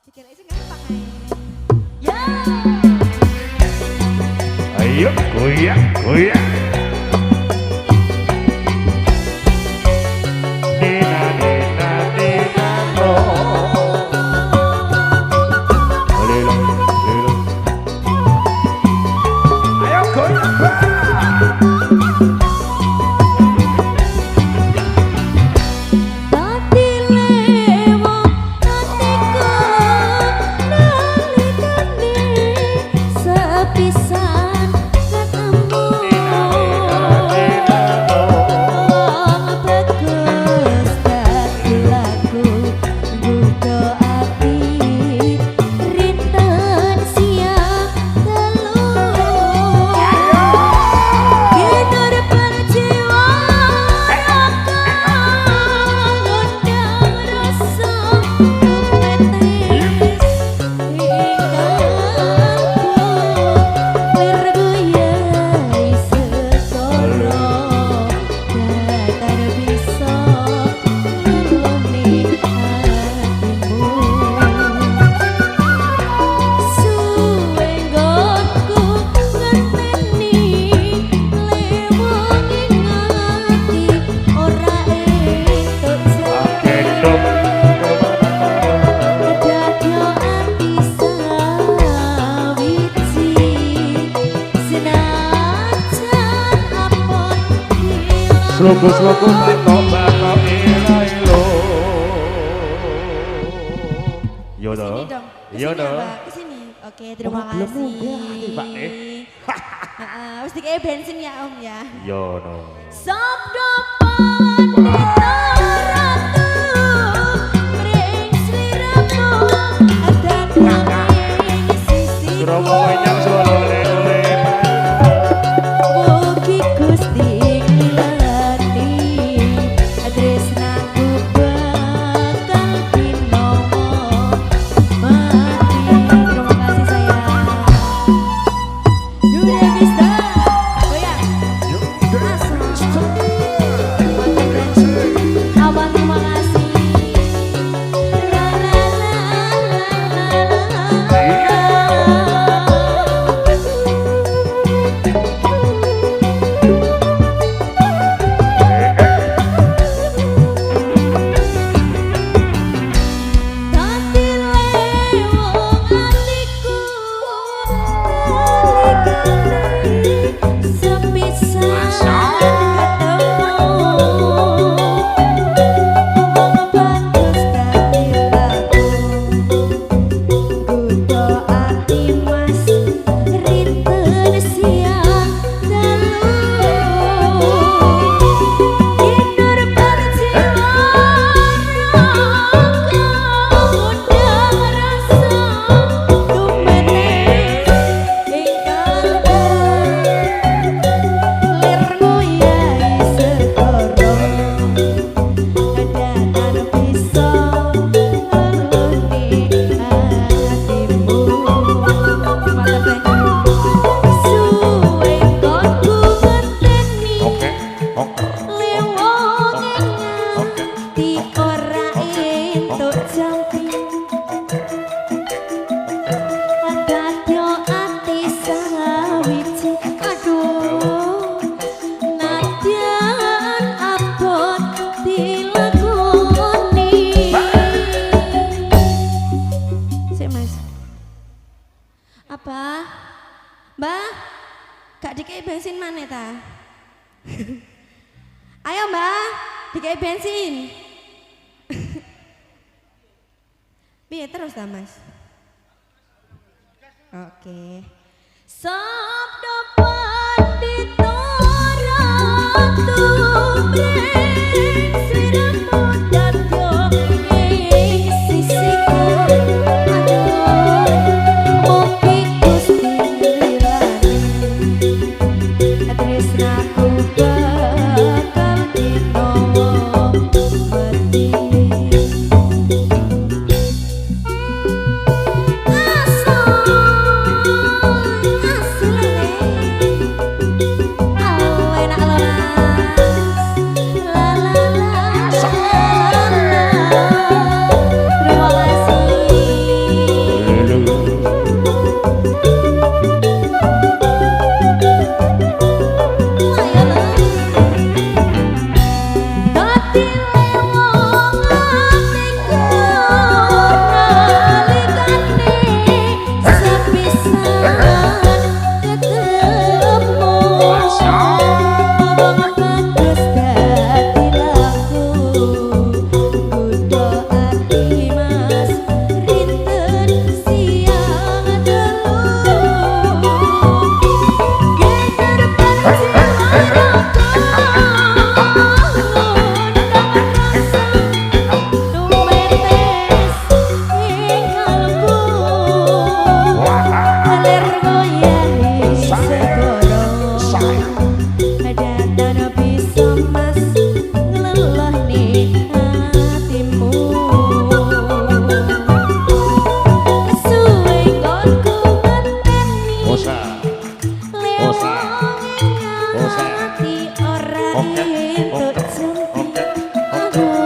Dikira sih gampang aja. Ya. Ayo goyang goyang. Nina nina nina lo. Lilo lilo. Ayo goyang goyang. Slogo-slogo batok-batok ilo. Yo dong. Iya dong. Kesini. Oke, terima kasih. Wis dikei bensin ya Om ya. Yo no. Sabdo ratu mring sliramu ada ning sisi Surabaya Solo lele. Mugi Gusti nglani tresnaku bakal dinomo mati. Terima kasih sayang. Dunia bisa goyang. Abang terima kasih. La la la la Tati lewong atiku sepisah ketemu wong bagus dadi laku kudu ati mas rinten siang dalu inur perjiwa undang rasa tumenes ing kalbu lir nguyai segoro kadanan bisa ngeluni hatimu suwe konku ngerteni lewong ngerti ora entuk jampi dadyo ati sawiji aduh nadyan abot dilakoni sik Mas apa Mbah gak dikei bensin mana ta ayo Mbah dikei bensin piye terus ta Mas oke sabdo pandita ratu mring sliramu dadyo ing sisiku aduh mugi Gusti nglirani tresnaku bakal dinomo mati enak loh Mas la la la Aduh.